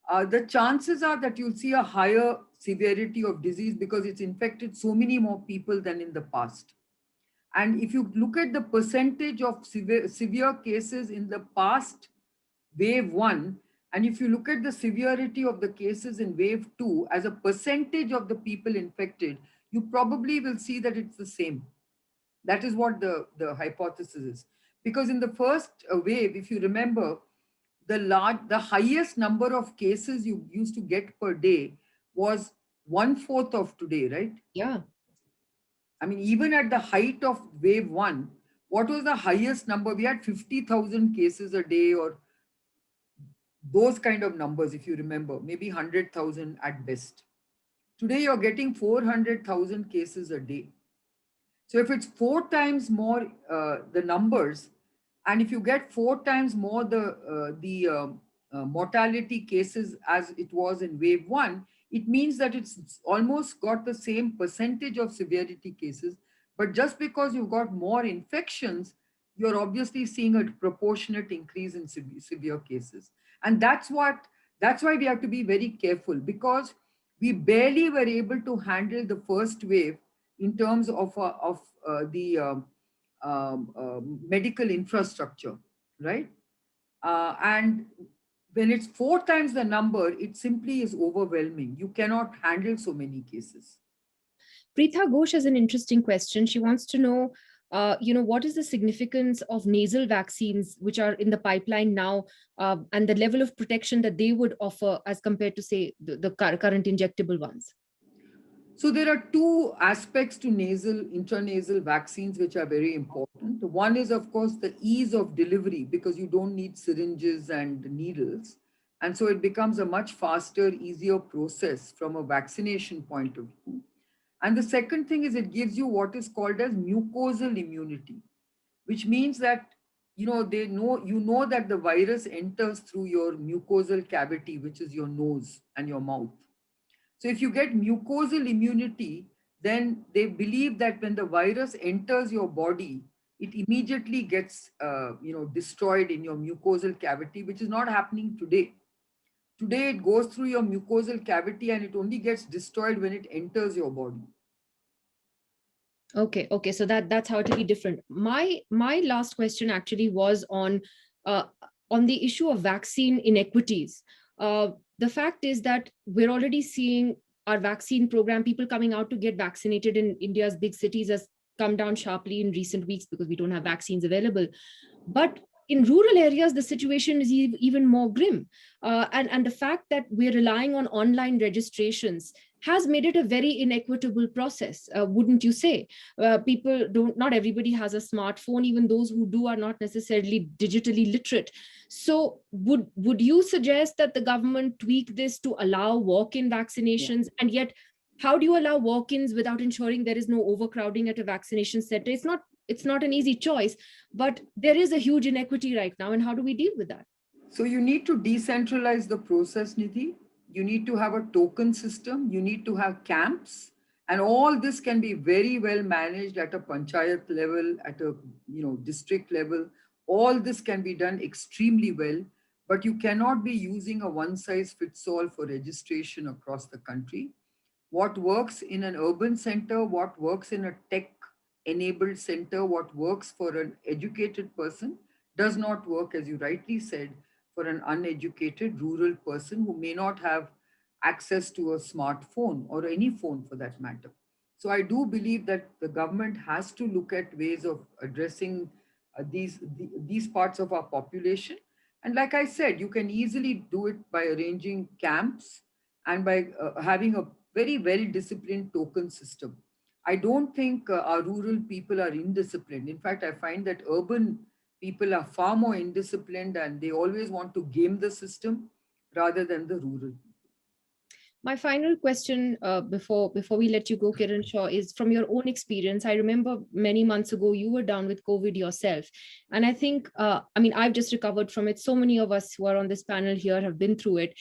the chances are that you'll see a higher severity of disease because it's infected so many more people than in the past. And if you look at the percentage of severe cases in the past wave one, and if you look at the severity of the cases in wave two as a percentage of the people infected, you probably will see that it's the same. That is what the hypothesis is. Because in the first wave, if you remember, the highest number of cases you used to get per day was 1/4 of today, right? Yeah. I mean, even at the height of wave one, what was the highest number? We had 50,000 cases a day, or those kind of numbers, if you remember, maybe 100,000 at best. Today, you're getting 400,000 cases a day. So if it's 4 times more the numbers, and if you get 4 times more the mortality cases as it was in wave one, it means that it's almost got the same percentage of severity cases. But just because you've got more infections, you're obviously seeing a proportionate increase in severe cases. And that's why we have to be very careful, because we barely were able to handle the first wave in terms of the medical infrastructure, right? And when it's 4 times the number, it simply is overwhelming. You cannot handle so many cases. Preetha Ghosh has an interesting question. She wants to know, what is the significance of nasal vaccines, which are in the pipeline now, and the level of protection that they would offer as compared to, say, the current injectable ones? So there are two aspects to intranasal vaccines which are very important. One is, of course, the ease of delivery, because you don't need syringes and needles. And so it becomes a much faster, easier process from a vaccination point of view. And the second thing is it gives you what is called as mucosal immunity, which means that you know that the virus enters through your mucosal cavity, which is your nose and your mouth. So if you get mucosal immunity, then they believe that when the virus enters your body, it immediately gets destroyed in your mucosal cavity, which is not happening today. Today it goes through your mucosal cavity and it only gets destroyed when it enters your body. Okay, so that's how it will be different. My last question actually was on the issue of vaccine inequities. The fact is that we're already seeing our vaccine program, people coming out to get vaccinated in India's big cities has come down sharply in recent weeks because we don't have vaccines available. But in rural areas, the situation is even more grim. And the fact that we're relying on online registrations has made it a very inequitable process, wouldn't you say? Not everybody has a smartphone. Even those who do are not necessarily digitally literate. So would you suggest that the government tweak this to allow walk-in vaccinations? Yeah. And yet, how do you allow walk-ins without ensuring there is no overcrowding at a vaccination center? It's not an easy choice, but there is a huge inequity right now. And how do we deal with that? So you need to decentralize the process, Nidhi. You need to have a token system. You need to have camps. And all this can be very well managed at a panchayat level, at a district level. All this can be done extremely well, but you cannot be using a one size fits all for registration across the country. What works in an urban center, what works in a tech enabled center, what works for an educated person does not work, as you rightly said, for an uneducated rural person who may not have access to a smartphone or any phone for that matter. So I do believe that the government has to look at ways of addressing these parts of our population. And like I said, you can easily do it by arranging camps and by having a very well disciplined token system. I don't think our rural people are indisciplined. In fact, I find that urban people are far more indisciplined and they always want to game the system rather than the rural. My final question before we let you go, Kiran Shaw, is from your own experience. I remember many months ago, you were down with COVID yourself. And I think, I've just recovered from it. So many of us who are on this panel here have been through it.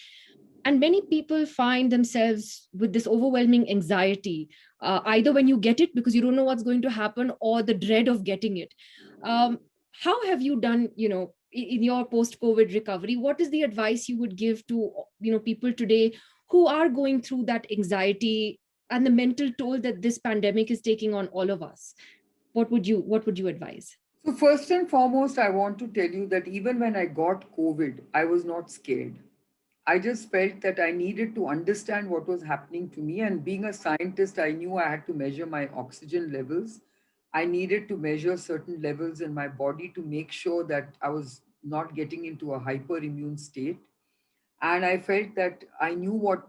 And many people find themselves with this overwhelming anxiety, either when you get it because you don't know what's going to happen, or the dread of getting it. How have you done, in your post-COVID recovery? What is the advice you would give to, people today who are going through that anxiety and the mental toll that this pandemic is taking on all of us? What would you advise? So first and foremost, I want to tell you that even when I got COVID, I was not scared. I just felt that I needed to understand what was happening to me. And being a scientist, I knew I had to measure my oxygen levels. I needed to measure certain levels in my body to make sure that I was not getting into a hyperimmune state. And I felt that I knew what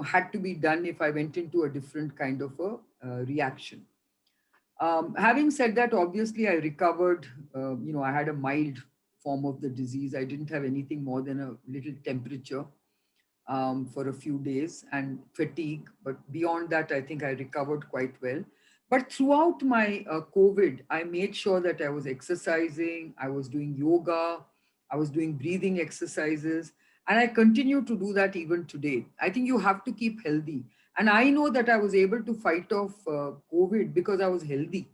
had to be done if I went into a different kind of a reaction. Having said that, obviously I recovered. I had a mild form of the disease. I didn't have anything more than a little temperature for a few days and fatigue. But beyond that, I think I recovered quite well. But throughout my COVID, I made sure that I was exercising, I was doing yoga, I was doing breathing exercises, and I continue to do that even today. I think you have to keep healthy. And I know that I was able to fight off COVID because I was healthy.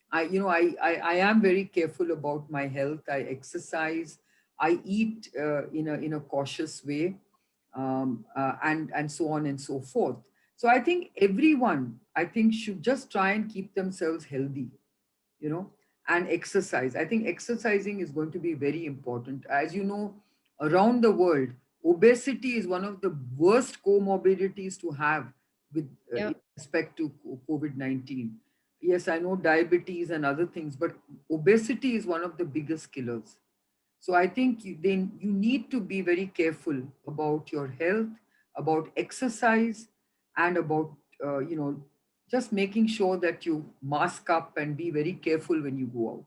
I am very careful about my health. I exercise, I eat in a cautious way, and so on and so forth. So I think everyone, should just try and keep themselves healthy, and exercise. I think exercising is going to be very important. As you know, around the world, obesity is one of the worst comorbidities to have with respect to COVID-19. Yes, I know diabetes and other things, but obesity is one of the biggest killers. So I think you need to be very careful about your health, about exercise, and about, just making sure that you mask up and be very careful when you go out.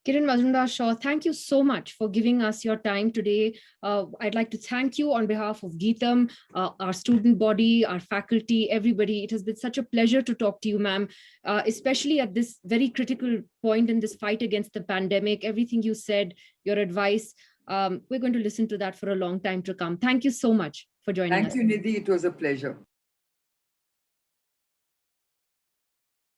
Kiran Majumdar-Shaw, thank you so much for giving us your time today. I'd like to thank you on behalf of Geetam, our student body, our faculty, everybody. It has been such a pleasure to talk to you, ma'am, especially at this very critical point in this fight against the pandemic. Everything you said, your advice, we're going to listen to that for a long time to come. Thank you so much for joining us. Thank you, Nidhi. It was a pleasure.